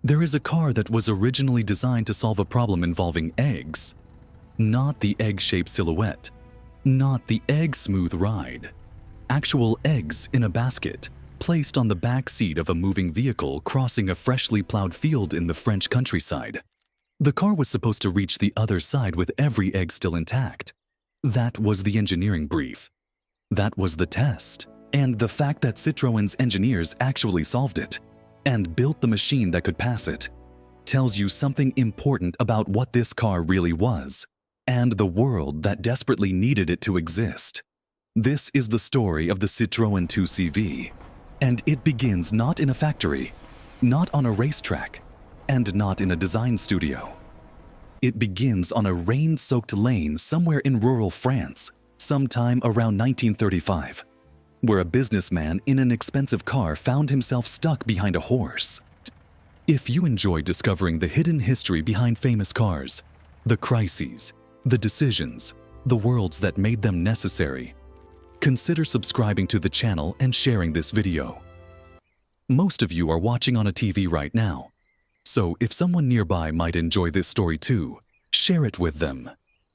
There is a car that was originally designed to solve a problem involving eggs. Not the egg-shaped silhouette, not the egg-smooth ride. Actual eggs in a basket, placed on the back seat of a moving vehicle crossing a freshly plowed field in the French countryside. The car was supposed to reach the other side with every egg still intact. That was the engineering brief. That was the test. And the fact that Citroën's engineers actually solved it and built the machine that could pass it tells you something important about what this car really was and the world that desperately needed it to exist. This is the story of the Citroën 2CV, and it begins not in a factory, not on a racetrack, and not in a design studio. It begins on a rain-soaked lane somewhere in rural France, sometime around 1935, where a businessman in an expensive car found himself stuck behind a horse. If you enjoy discovering the hidden history behind famous cars, the crises, the decisions, the worlds that made them necessary, consider subscribing to the channel and sharing this video. Most of you are watching on a TV right now, so if someone nearby might enjoy this story too, share it with them.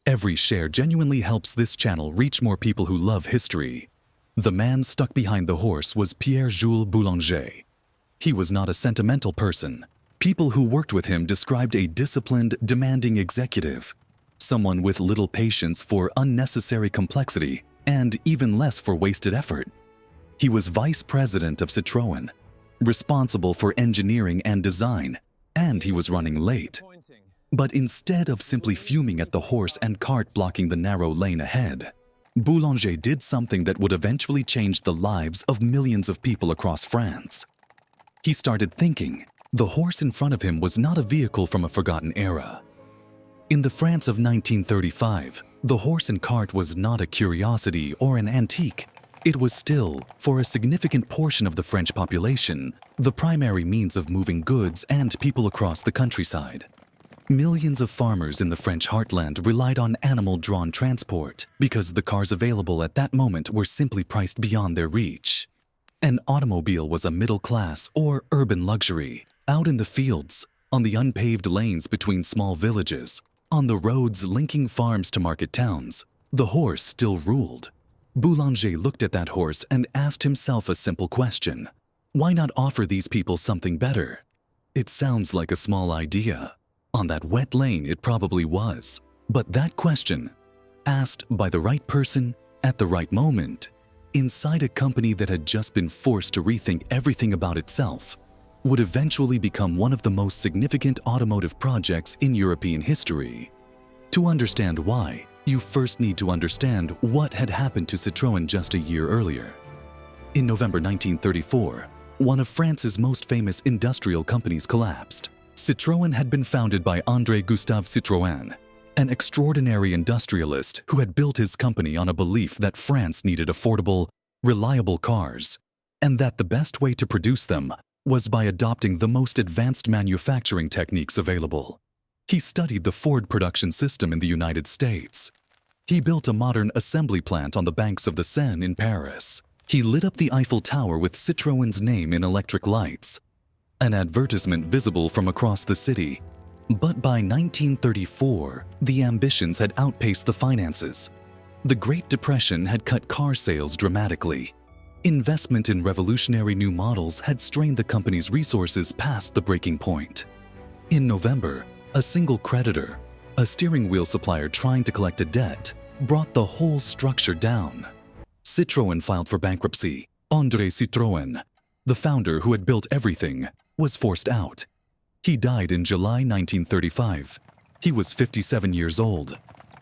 Every share genuinely helps this channel reach more people who love history. The man stuck behind the horse was Pierre-Jules Boulanger. He was not a sentimental person. People who worked with him described a disciplined, demanding executive, someone with little patience for unnecessary complexity and even less for wasted effort. He was vice president of Citroën, responsible for engineering and design, and he was running late. But instead of simply fuming at the horse and cart blocking the narrow lane ahead, Boulanger did something that would eventually change the lives of millions of people across France. He started thinking the horse in front of him was not a vehicle from a forgotten era. In the France of 1935, the horse and cart was not a curiosity or an antique. It was still, for a significant portion of the French population, the primary means of moving goods and people across the countryside. Millions of farmers in the French heartland relied on animal-drawn transport because the cars available at that moment were simply priced beyond their reach. An automobile was a middle-class or urban luxury. Out in the fields, on the unpaved lanes between small villages, on the roads linking farms to market towns, the horse still ruled. Boulanger looked at that horse and asked himself a simple question. Why not offer these people something better? It sounds like a small idea. On that wet lane, it probably was. But that question, asked by the right person at the right moment, inside a company that had just been forced to rethink everything about itself, would eventually become one of the most significant automotive projects in European history. To understand why, you first need to understand what had happened to Citroën just a year earlier. In November 1934, one of France's most famous industrial companies collapsed. Citroën had been founded by André Gustave Citroën, an extraordinary industrialist who had built his company on a belief that France needed affordable, reliable cars, and that the best way to produce them was by adopting the most advanced manufacturing techniques available. He studied the Ford production system in the United States. He built a modern assembly plant on the banks of the Seine in Paris. He lit up the Eiffel Tower with Citroën's name in electric lights, an advertisement visible from across the city. But by 1934, the ambitions had outpaced the finances. The Great Depression had cut car sales dramatically. Investment in revolutionary new models had strained the company's resources past the breaking point. In November, a single creditor, a steering wheel supplier trying to collect a debt, brought the whole structure down. Citroën filed for bankruptcy. André Citroën, the founder who had built everything, was forced out. He died in July 1935. He was 57 years old.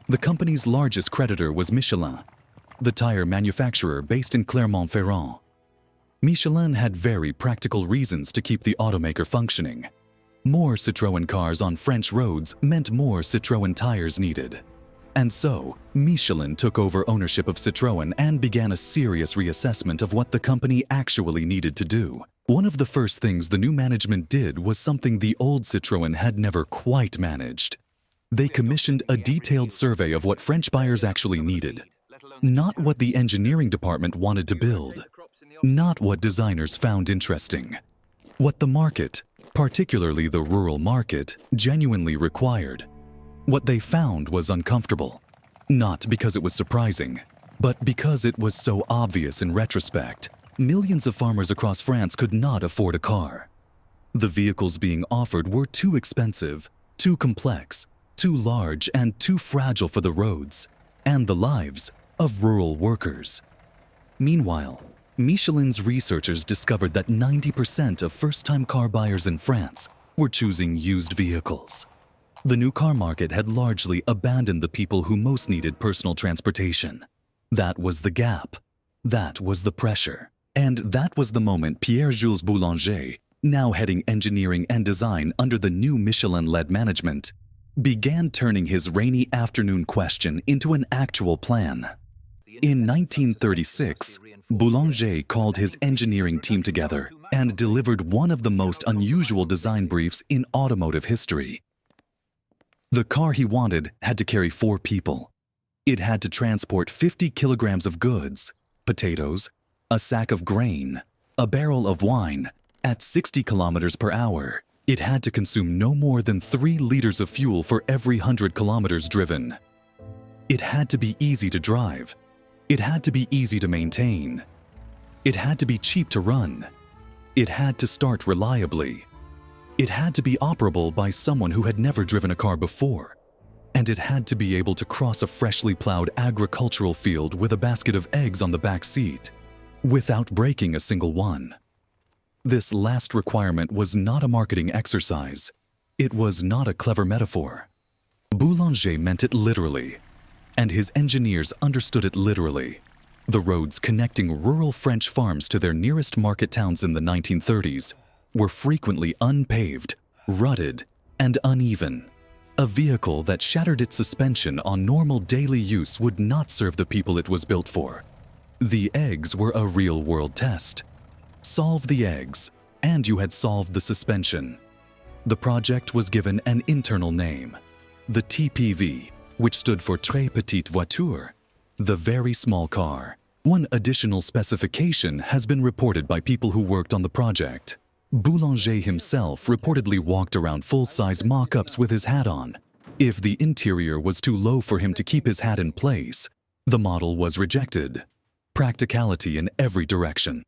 The company's largest creditor was Michelin, the tire manufacturer based in Clermont-Ferrand. Michelin had very practical reasons to keep the automaker functioning. More Citroën cars on French roads meant more Citroën tires needed. And so, Michelin took over ownership of Citroën and began a serious reassessment of what the company actually needed to do. One of the first things the new management did was something the old Citroën had never quite managed. They commissioned a detailed survey of what French buyers actually needed. Not what the engineering department wanted to build. Not what designers found interesting. What the market, particularly the rural market, genuinely required. What they found was uncomfortable, not because it was surprising, but because it was so obvious in retrospect. Millions of farmers across France could not afford a car. The vehicles being offered were too expensive, too complex, too large, and too fragile for the roads and the lives of rural workers. Meanwhile, Michelin's researchers discovered that 90% of first-time car buyers in France were choosing used vehicles. The new car market had largely abandoned the people who most needed personal transportation. That was the gap. That was the pressure. And that was the moment Pierre-Jules Boulanger, now heading engineering and design under the new Michelin-led management, began turning his rainy afternoon question into an actual plan. In 1936, Boulanger called his engineering team together and delivered one of the most unusual design briefs in automotive history. The car he wanted had to carry 4 people. It had to transport 50 kilograms of goods, potatoes, a sack of grain, a barrel of wine, at 60 kilometers per hour. It had to consume no more than 3 liters of fuel for every 100 kilometers driven. It had to be easy to drive. It had to be easy to maintain. It had to be cheap to run. It had to start reliably. It had to be operable by someone who had never driven a car before. And it had to be able to cross a freshly plowed agricultural field with a basket of eggs on the back seat, without breaking a single one. This last requirement was not a marketing exercise. It was not a clever metaphor. Boulanger meant it literally, and his engineers understood it literally. The roads connecting rural French farms to their nearest market towns in the 1930s were frequently unpaved, rutted, and uneven. A vehicle that shattered its suspension on normal daily use would not serve the people it was built for. The eggs were a real-world test. Solve the eggs, and you had solved the suspension. The project was given an internal name, the TPV, which stood for Très Petite Voiture, the very small car. One additional specification has been reported by people who worked on the project. Boulanger himself reportedly walked around full-size mock-ups with his hat on. If the interior was too low for him to keep his hat in place, the model was rejected. Practicality in every direction.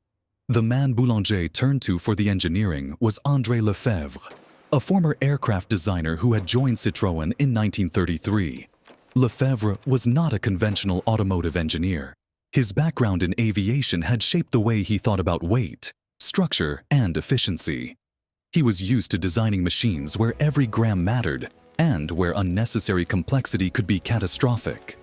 The man Boulanger turned to for the engineering was André Lefebvre, a former aircraft designer who had joined Citroën in 1933. Lefebvre was not a conventional automotive engineer. His background in aviation had shaped the way he thought about weight, structure, and efficiency. He was used to designing machines where every gram mattered and where unnecessary complexity could be catastrophic.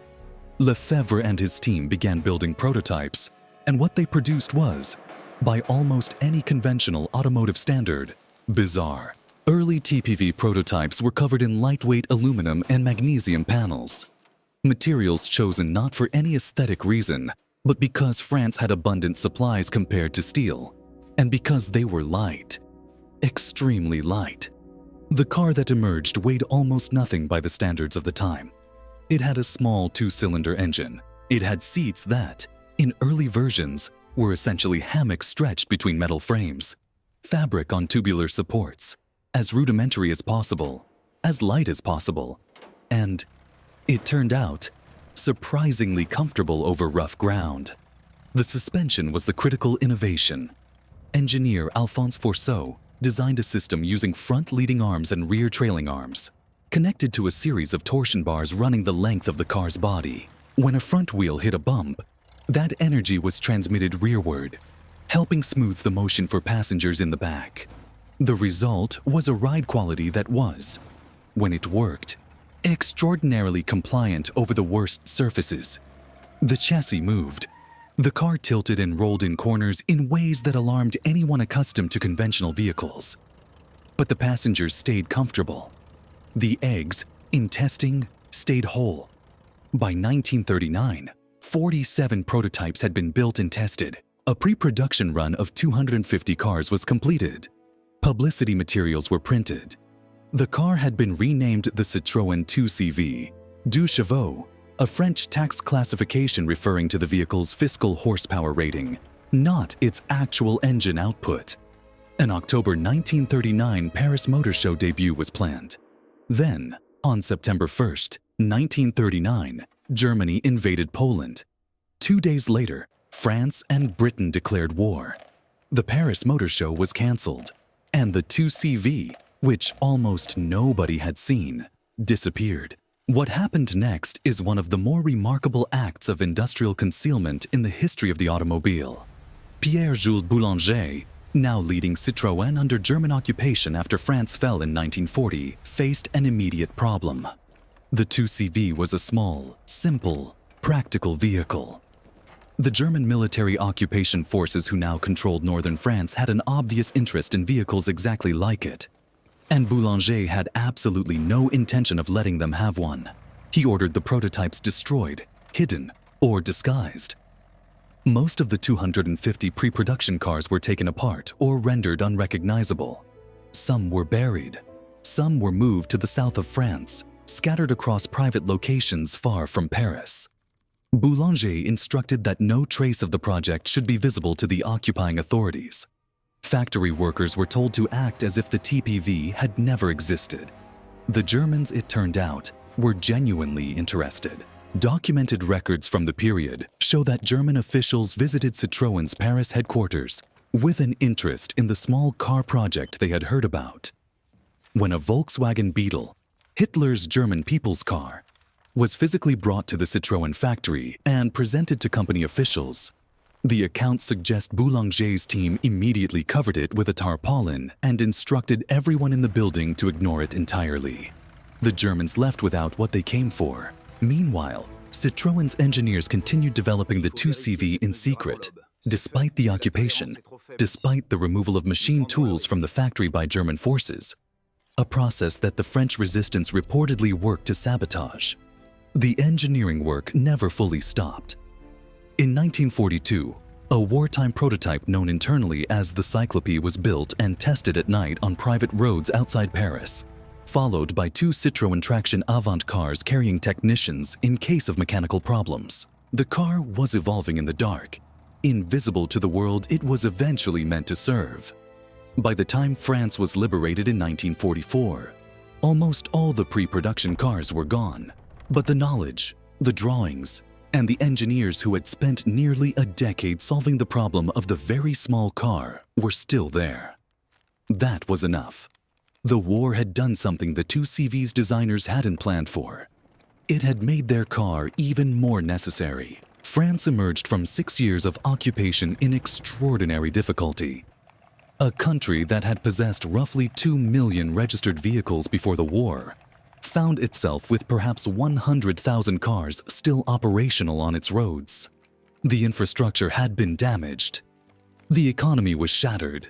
Lefebvre and his team began building prototypes, and what they produced was, by almost any conventional automotive standard, bizarre. Early TPV prototypes were covered in lightweight aluminum and magnesium panels. Materials chosen not for any aesthetic reason, but because France had abundant supplies compared to steel, and because they were light. Extremely light. The car that emerged weighed almost nothing by the standards of the time. It had a small 2-cylinder engine. It had seats that, in early versions, were essentially hammocks stretched between metal frames, fabric on tubular supports, as rudimentary as possible, as light as possible, and, it turned out, surprisingly comfortable over rough ground. The suspension was the critical innovation. Engineer Alphonse Forceau designed a system using front leading arms and rear trailing arms, connected to a series of torsion bars running the length of the car's body. When a front wheel hit a bump, that energy was transmitted rearward, helping smooth the motion for passengers in the back. The result was a ride quality that was, when it worked, extraordinarily compliant over the worst surfaces. The chassis moved. The car tilted and rolled in corners in ways that alarmed anyone accustomed to conventional vehicles. But the passengers stayed comfortable. The eggs, in testing, stayed whole. By 1939, 47 prototypes had been built and tested. A pre-production run of 250 cars was completed. Publicity materials were printed. The car had been renamed the Citroën 2CV, 2 chevaux, a French tax classification referring to the vehicle's fiscal horsepower rating, not its actual engine output. An October 1939 Paris Motor Show debut was planned. Then, on September 1st, 1939, Germany invaded Poland. 2 days later, France and Britain declared war. The Paris Motor Show was cancelled, and the 2CV, which almost nobody had seen, disappeared. What happened next is one of the more remarkable acts of industrial concealment in the history of the automobile. Pierre-Jules Boulanger, now leading Citroën under German occupation after France fell in 1940, faced an immediate problem. The 2CV was a small, simple, practical vehicle. The German military occupation forces who now controlled northern France had an obvious interest in vehicles exactly like it. And Boulanger had absolutely no intention of letting them have one. He ordered the prototypes destroyed, hidden, or disguised. Most of the 250 pre-production cars were taken apart or rendered unrecognizable. Some were buried. Some were moved to the south of France, scattered across private locations far from Paris. Boulanger instructed that no trace of the project should be visible to the occupying authorities. Factory workers were told to act as if the TPV had never existed. The Germans, it turned out, were genuinely interested. Documented records from the period show that German officials visited Citroën's Paris headquarters with an interest in the small car project they had heard about. When a Volkswagen Beetle, Hitler's German people's car, was physically brought to the Citroën factory and presented to company officials, the accounts suggest Boulanger's team immediately covered it with a tarpaulin and instructed everyone in the building to ignore it entirely. The Germans left without what they came for. Meanwhile, Citroën's engineers continued developing the 2CV in secret, despite the occupation, despite the removal of machine tools from the factory by German forces, a process that the French resistance reportedly worked to sabotage. The engineering work never fully stopped. In 1942, a wartime prototype known internally as the Cyclope was built and tested at night on private roads outside Paris, followed by 2 Citroën traction Avant cars carrying technicians in case of mechanical problems. The car was evolving in the dark, invisible to the world it was eventually meant to serve. By the time France was liberated in 1944, almost all the pre-production cars were gone, but the knowledge, the drawings, and the engineers who had spent nearly a decade solving the problem of the very small car were still there. That was enough. The war had done something the 2CV's designers hadn't planned for. It had made their car even more necessary. France emerged from 6 years of occupation in extraordinary difficulty. A country that had possessed roughly 2 million registered vehicles before the war found itself with perhaps 100,000 cars still operational on its roads. The infrastructure had been damaged. The economy was shattered.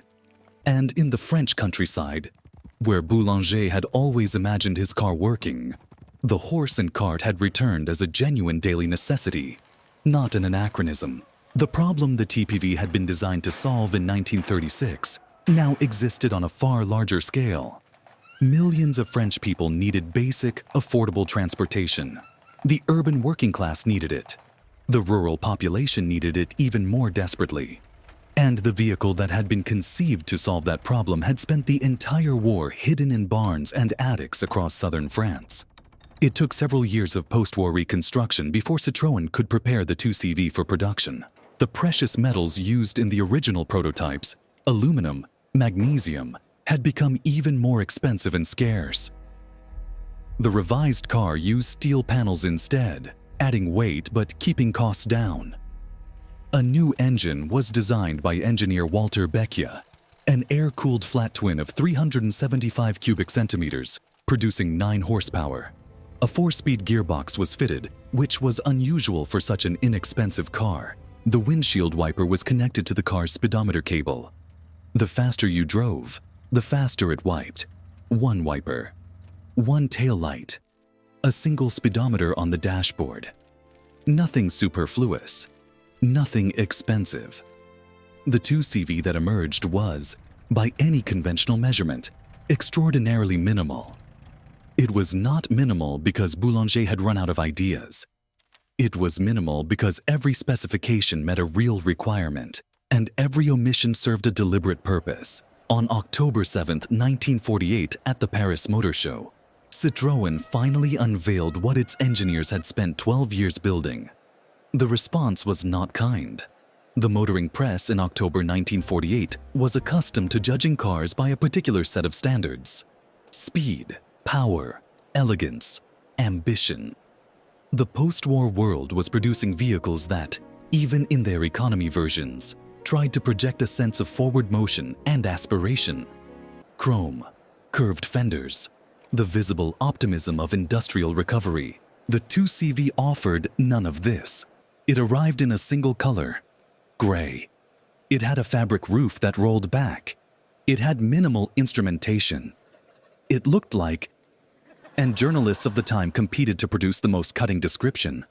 And in the French countryside, where Boulanger had always imagined his car working, the horse and cart had returned as a genuine daily necessity, not an anachronism. The problem the TPV had been designed to solve in 1936 now existed on a far larger scale. Millions of French people needed basic, affordable transportation. The urban working class needed it. The rural population needed it even more desperately. And the vehicle that had been conceived to solve that problem had spent the entire war hidden in barns and attics across southern France. It took several years of post-war reconstruction before Citroën could prepare the 2CV for production. The precious metals used in the original prototypes, aluminum, magnesium, had become even more expensive and scarce. The revised car used steel panels instead, adding weight but keeping costs down. A new engine was designed by engineer Walter Becchia, an air-cooled flat twin of 375 cubic centimeters, producing 9 horsepower. A 4-speed gearbox was fitted, which was unusual for such an inexpensive car. The windshield wiper was connected to the car's speedometer cable. The faster you drove, the faster it wiped. 1 wiper, 1 taillight, a single speedometer on the dashboard. Nothing superfluous, nothing expensive. The 2CV that emerged was, by any conventional measurement, extraordinarily minimal. It was not minimal because Boulanger had run out of ideas. It was minimal because every specification met a real requirement, and every omission served a deliberate purpose. On October 7, 1948, at the Paris Motor Show, Citroën finally unveiled what its engineers had spent 12 years building. The response was not kind. The motoring press in October 1948 was accustomed to judging cars by a particular set of standards: speed, power, elegance, ambition. The post-war world was producing vehicles that, even in their economy versions, tried to project a sense of forward motion and aspiration. Chrome, curved fenders, the visible optimism of industrial recovery. The 2CV offered none of this. It arrived in a single color: gray. It had a fabric roof that rolled back. It had minimal instrumentation. It looked like, and journalists of the time competed to produce the most cutting description: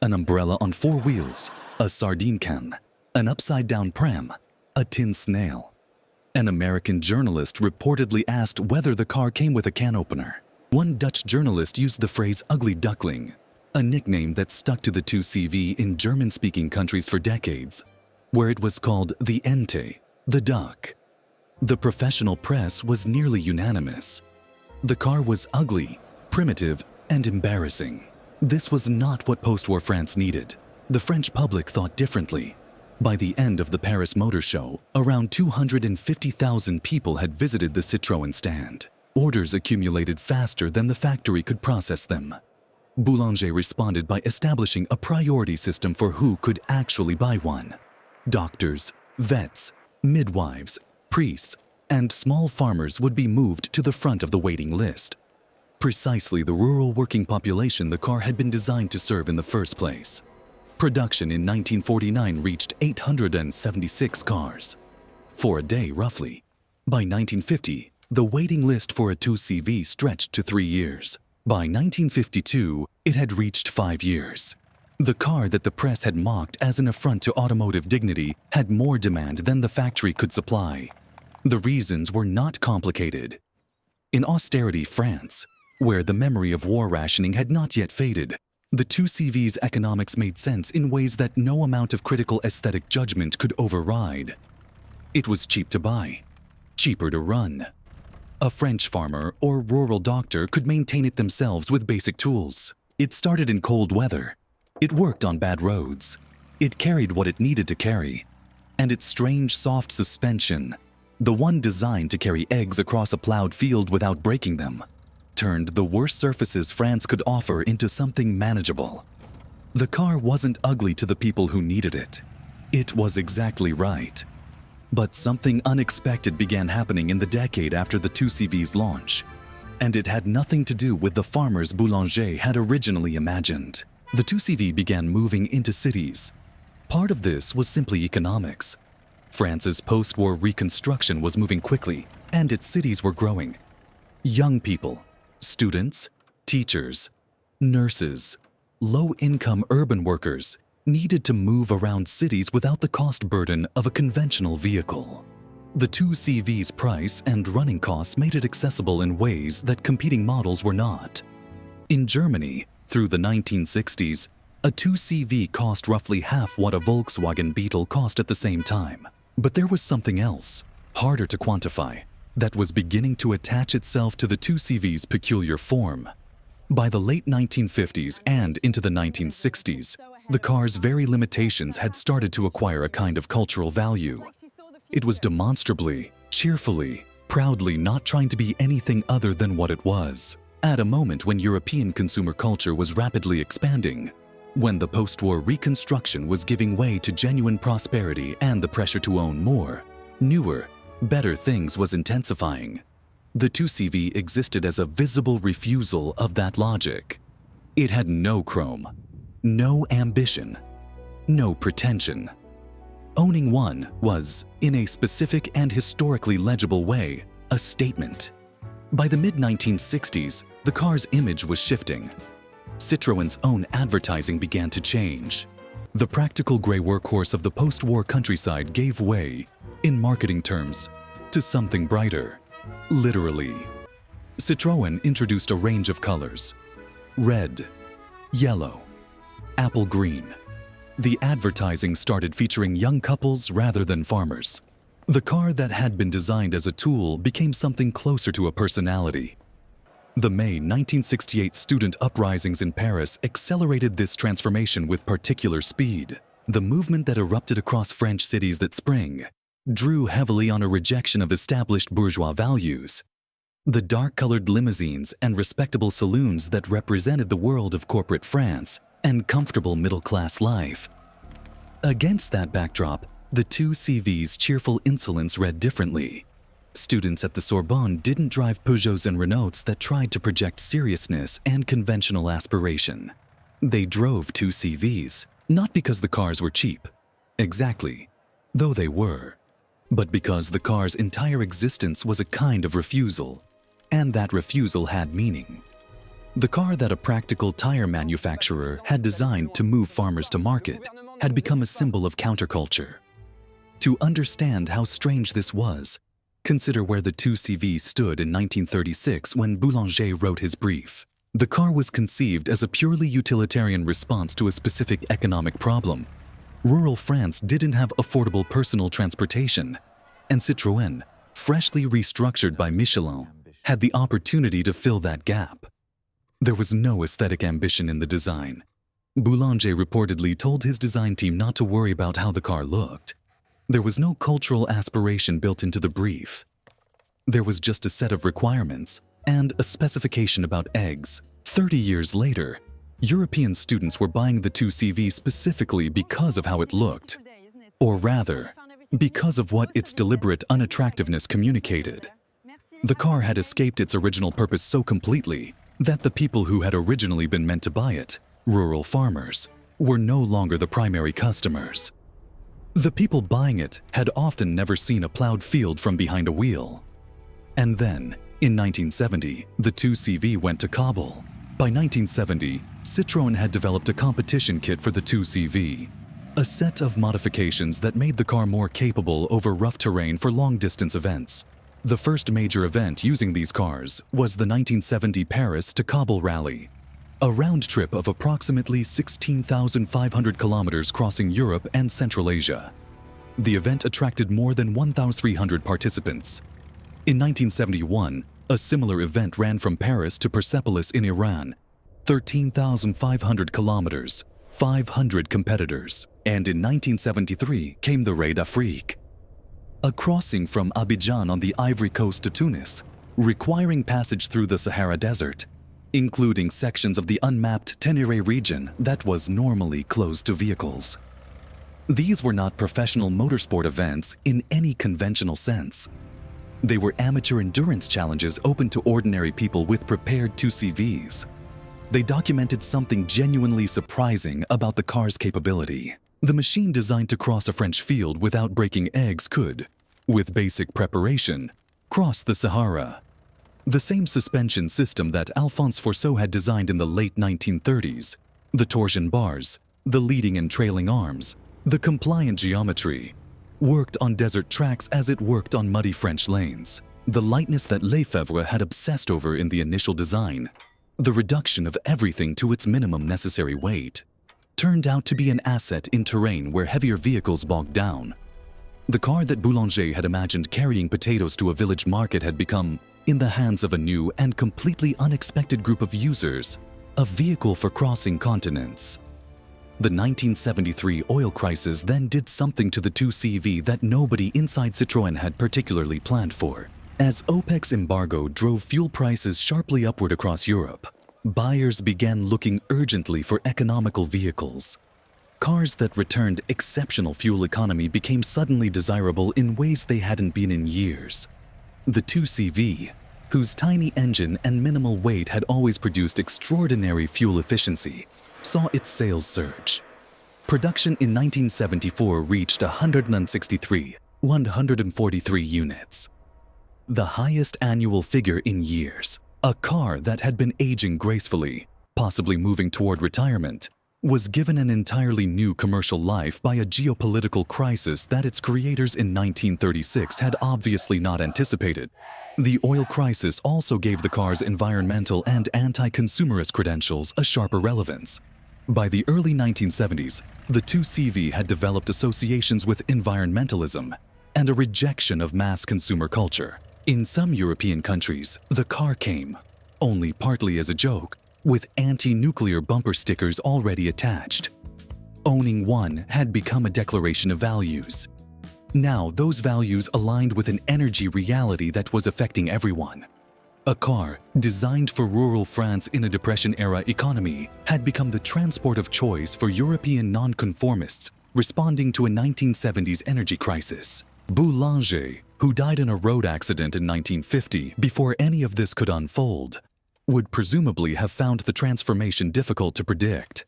an umbrella on 4 wheels, a sardine can, an upside-down pram, a tin snail. An American journalist reportedly asked whether the car came with a can opener. One Dutch journalist used the phrase "ugly duckling," a nickname that stuck to the 2CV in German-speaking countries for decades, where it was called the Ente, the duck. The professional press was nearly unanimous. The car was ugly, primitive, and embarrassing. This was not what post-war France needed. The French public thought differently. By the end of the Paris Motor Show, around 250,000 people had visited the Citroën stand. Orders accumulated faster than the factory could process them. Boulanger responded by establishing a priority system for who could actually buy one. Doctors, vets, midwives, priests, and small farmers would be moved to the front of the waiting list. Precisely the rural working population the car had been designed to serve in the first place. Production in 1949 reached 876 cars. For a day, roughly. By 1950, the waiting list for a 2CV stretched to 3 years. By 1952, it had reached 5 years. The car that the press had mocked as an affront to automotive dignity had more demand than the factory could supply. The reasons were not complicated. In austerity France, where the memory of war rationing had not yet faded, the 2CV's economics made sense in ways that no amount of critical aesthetic judgment could override. It was cheap to buy, cheaper to run. A French farmer or rural doctor could maintain it themselves with basic tools. It started in cold weather. It worked on bad roads. It carried what it needed to carry. And its strange soft suspension, the one designed to carry eggs across a plowed field without breaking them, turned the worst surfaces France could offer into something manageable. The car wasn't ugly to the people who needed it. It was exactly right. But something unexpected began happening in the decade after the 2CV's launch, and it had nothing to do with the farmers Boulanger had originally imagined. The 2CV began moving into cities. Part of this was simply economics. France's post-war reconstruction was moving quickly, and its cities were growing. Young people, students, teachers, nurses, low-income urban workers needed to move around cities without the cost burden of a conventional vehicle. The 2CV's price and running costs made it accessible in ways that competing models were not. In Germany, through the 1960s, a 2CV cost roughly half what a Volkswagen Beetle cost at the same time. But there was something else, harder to quantify, that was beginning to attach itself to the 2CV's peculiar form. By the late 1950s and into the 1960s, the car's very limitations had started to acquire a kind of cultural value. It was demonstrably, cheerfully, proudly not trying to be anything other than what it was, at a moment when European consumer culture was rapidly expanding, when the post-war reconstruction was giving way to genuine prosperity and the pressure to own more, newer, better things was intensifying. The 2CV existed as a visible refusal of that logic. It had no chrome, no ambition, no pretension. Owning one was, in a specific and historically legible way, a statement. By the mid-1960s, the car's image was shifting. Citroën's own advertising began to change. The practical gray workhorse of the post-war countryside gave way, in marketing terms, to something brighter. Literally. Citroën introduced a range of colors: red, yellow, apple green. The advertising started featuring young couples rather than farmers. The car that had been designed as a tool became something closer to a personality. The May 1968 student uprisings in Paris accelerated this transformation with particular speed. The movement that erupted across French cities that spring drew heavily on a rejection of established bourgeois values. The dark-colored limousines and respectable saloons that represented the world of corporate France and comfortable middle-class life. Against that backdrop, the 2CV's cheerful insolence read differently. Students at the Sorbonne didn't drive Peugeots and Renaults that tried to project seriousness and conventional aspiration. They drove 2CVs, not because the cars were cheap. Exactly, though they were. But because the car's entire existence was a kind of refusal, and that refusal had meaning. The car that a practical tire manufacturer had designed to move farmers to market had become a symbol of counterculture. To understand how strange this was, consider where the 2CV stood in 1936 when Boulanger wrote his brief. The car was conceived as a purely utilitarian response to a specific economic problem. Rural France didn't have affordable personal transportation, and Citroën, freshly restructured by Michelin, had the opportunity to fill that gap. There was no aesthetic ambition in the design. Boulanger reportedly told his design team not to worry about how the car looked. There was no cultural aspiration built into the brief. There was just a set of requirements and a specification about eggs. 30 years later, European students were buying the 2CV specifically because of how it looked. Or rather, because of what its deliberate unattractiveness communicated. The car had escaped its original purpose so completely that the people who had originally been meant to buy it, rural farmers, were no longer the primary customers. The people buying it had often never seen a plowed field from behind a wheel. And then, in 1970, the 2CV went to cobble. By 1970, Citroën had developed a competition kit for the 2CV, a set of modifications that made the car more capable over rough terrain for long-distance events. The first major event using these cars was the 1970 Paris to Kabul Rally, a round trip of approximately 16,500 kilometers crossing Europe and Central Asia. The event attracted more than 1,300 participants. In 1971, a similar event ran from Paris to Persepolis in Iran, 13,500 kilometers, 500 competitors. And in 1973 came the Raid Afrique, a crossing from Abidjan on the Ivory Coast to Tunis, requiring passage through the Sahara Desert, including sections of the unmapped Tenere region that was normally closed to vehicles. These were not professional motorsport events in any conventional sense. They were amateur endurance challenges open to ordinary people with prepared 2CVs. They documented something genuinely surprising about the car's capability. The machine designed to cross a French field without breaking eggs could, with basic preparation, cross the Sahara. The same suspension system that Alphonse Forceau had designed in the late 1930s, the torsion bars, the leading and trailing arms, the compliant geometry, worked on desert tracks as it worked on muddy French lanes. The lightness that Lefebvre had obsessed over in the initial design, the reduction of everything to its minimum necessary weight, turned out to be an asset in terrain where heavier vehicles bogged down. The car that Boulanger had imagined carrying potatoes to a village market had become, in the hands of a new and completely unexpected group of users, a vehicle for crossing continents. The 1973 oil crisis then did something to the 2CV that nobody inside Citroën had particularly planned for. As OPEC's embargo drove fuel prices sharply upward across Europe, buyers began looking urgently for economical vehicles. Cars that returned exceptional fuel economy became suddenly desirable in ways they hadn't been in years. The 2CV, whose tiny engine and minimal weight had always produced extraordinary fuel efficiency, saw its sales surge. Production in 1974 reached 143 units. The highest annual figure in years. A car that had been aging gracefully, possibly moving toward retirement, was given an entirely new commercial life by a geopolitical crisis that its creators in 1936 had obviously not anticipated. The oil crisis also gave the car's environmental and anti-consumerist credentials a sharper relevance. By the early 1970s, the 2CV had developed associations with environmentalism and a rejection of mass consumer culture. In some European countries, the car came, only partly as a joke, with anti-nuclear bumper stickers already attached. Owning one had become a declaration of values. Now, those values aligned with an energy reality that was affecting everyone. A car designed for rural France in a Depression-era economy had become the transport of choice for European nonconformists responding to a 1970s energy crisis. Boulanger, who died in a road accident in 1950 before any of this could unfold, would presumably have found the transformation difficult to predict.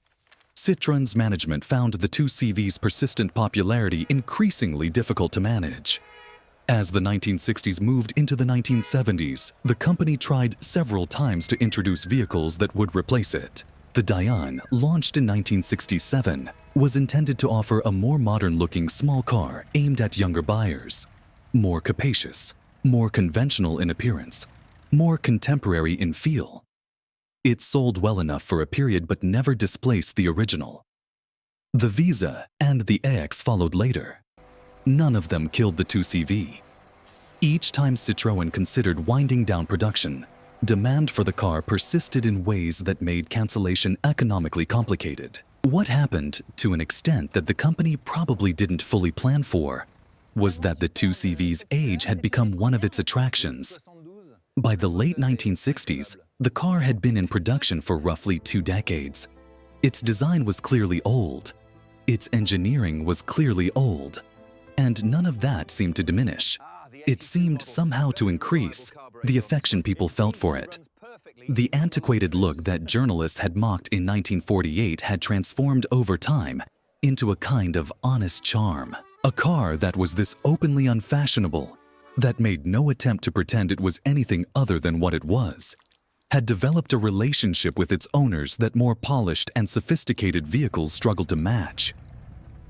Citroen's management found the 2CV's persistent popularity increasingly difficult to manage. As the 1960s moved into the 1970s, the company tried several times to introduce vehicles that would replace it. The Diane, launched in 1967, was intended to offer a more modern-looking small car aimed at younger buyers. More capacious, more conventional in appearance, more contemporary in feel. It sold well enough for a period but never displaced the original. The Visa and the EX followed later. None of them killed the 2CV. Each time Citroën considered winding down production, demand for the car persisted in ways that made cancellation economically complicated. What happened, to an extent that the company probably didn't fully plan for, was that the 2CV's age had become one of its attractions. By the late 1960s, the car had been in production for roughly 2 decades. Its design was clearly old. Its engineering was clearly old. And none of that seemed to diminish. It seemed somehow to increase, the affection people felt for it. The antiquated look that journalists had mocked in 1948 had transformed over time into a kind of honest charm. A car that was this openly unfashionable, that made no attempt to pretend it was anything other than what it was, had developed a relationship with its owners that more polished and sophisticated vehicles struggled to match.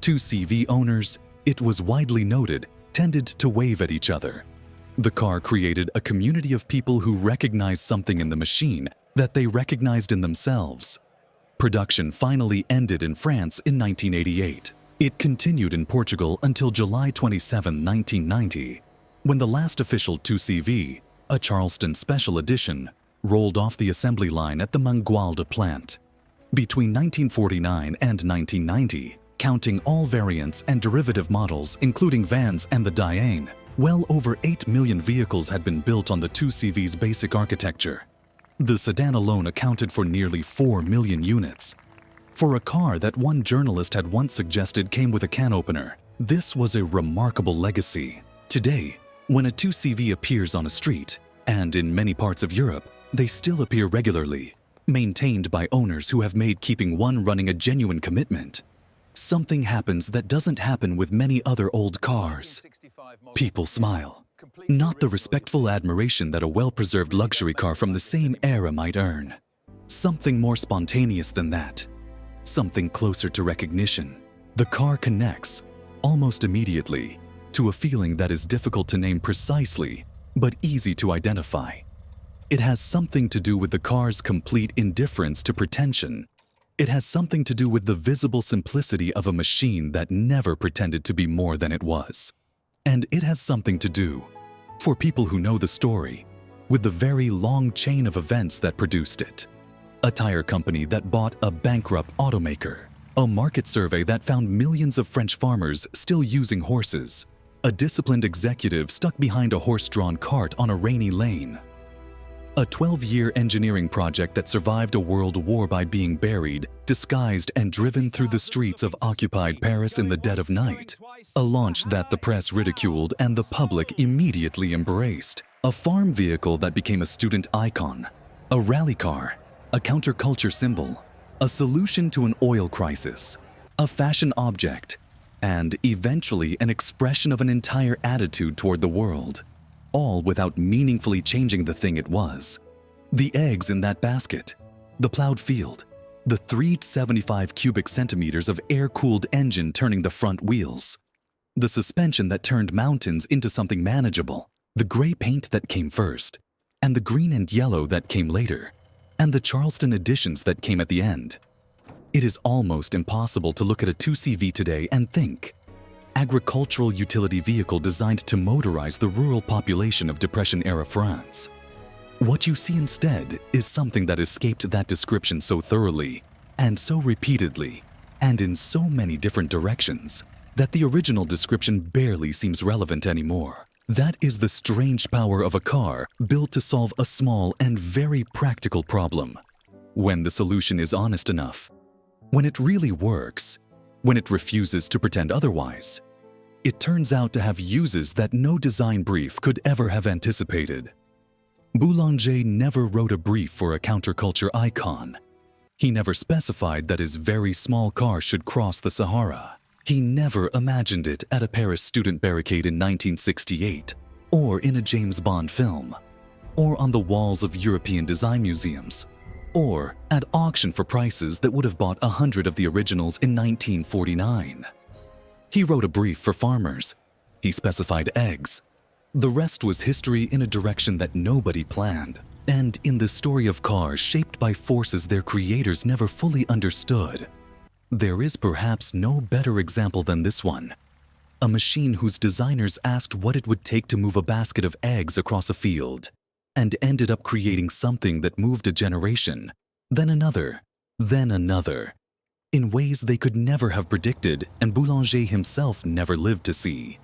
2CV owners, it was widely noted, tended to wave at each other. The car created a community of people who recognized something in the machine that they recognized in themselves. Production finally ended in France in 1988. It continued in Portugal until July 27, 1990, when the last official 2CV, a Charleston Special Edition, rolled off the assembly line at the Mangualde plant. Between 1949 and 1990, counting all variants and derivative models including vans and the Diane, well over 8 million vehicles had been built on the 2CV's basic architecture. The sedan alone accounted for nearly 4 million units. For a car that one journalist had once suggested came with a can opener, this was a remarkable legacy. Today, when a 2CV appears on a street, and in many parts of Europe, they still appear regularly, maintained by owners who have made keeping one running a genuine commitment. Something happens that doesn't happen with many other old cars. People smile. Not the respectful admiration that a well-preserved luxury car from the same era might earn. Something more spontaneous than that. Something closer to recognition. The car connects, almost immediately, to a feeling that is difficult to name precisely, but easy to identify. It has something to do with the car's complete indifference to pretension. It has something to do with the visible simplicity of a machine that never pretended to be more than it was. And it has something to do, for people who know the story, with the very long chain of events that produced it. A tire company that bought a bankrupt automaker. A market survey that found millions of French farmers still using horses. A disciplined executive stuck behind a horse-drawn cart on a rainy lane. A 12-year engineering project that survived a world war by being buried, disguised and driven through the streets of occupied Paris in the dead of night. A launch that the press ridiculed and the public immediately embraced. A farm vehicle that became a student icon. A rally car. A counterculture symbol. A solution to an oil crisis. A fashion object. And eventually an expression of an entire attitude toward the world. All without meaningfully changing the thing it was. The eggs in that basket, the plowed field, the 375 cubic centimeters of air-cooled engine turning the front wheels, the suspension that turned mountains into something manageable, the gray paint that came first, and the green and yellow that came later, and the Charleston editions that came at the end. It is almost impossible to look at a 2CV today and think, agricultural utility vehicle designed to motorize the rural population of Depression-era France. What you see instead is something that escaped that description so thoroughly, and so repeatedly, and in so many different directions, that the original description barely seems relevant anymore. That is the strange power of a car built to solve a small and very practical problem. When the solution is honest enough, when it really works, when it refuses to pretend otherwise, it turns out to have uses that no design brief could ever have anticipated. Boulanger never wrote a brief for a counterculture icon. He never specified that his very small car should cross the Sahara. He never imagined it at a Paris student barricade in 1968, or in a James Bond film, or on the walls of European design museums, or at auction for prices that would have bought 100 of the originals in 1949. He wrote a brief for farmers. He specified eggs. The rest was history in a direction that nobody planned, and in the story of cars shaped by forces their creators never fully understood. There is perhaps no better example than this one. A machine whose designers asked what it would take to move a basket of eggs across a field, and ended up creating something that moved a generation, then another, in ways they could never have predicted and Boulanger himself never lived to see.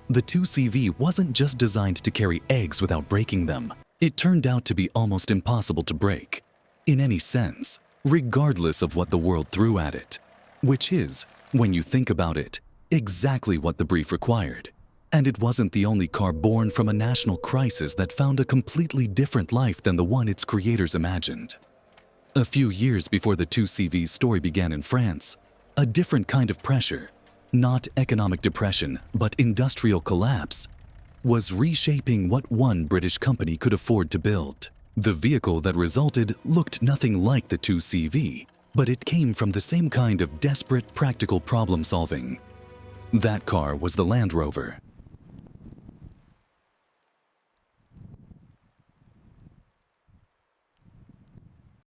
The 2CV wasn't just designed to carry eggs without breaking them. It turned out to be almost impossible to break, in any sense, regardless of what the world threw at it, which is, when you think about it, exactly what the brief required. And it wasn't the only car born from a national crisis that found a completely different life than the one its creators imagined. A few years before the 2CV's story began in France, a different kind of pressure, not economic depression but industrial collapse, was reshaping what one British company could afford to build. The vehicle that resulted looked nothing like the 2CV, but it came from the same kind of desperate practical problem solving. That car was the Land Rover.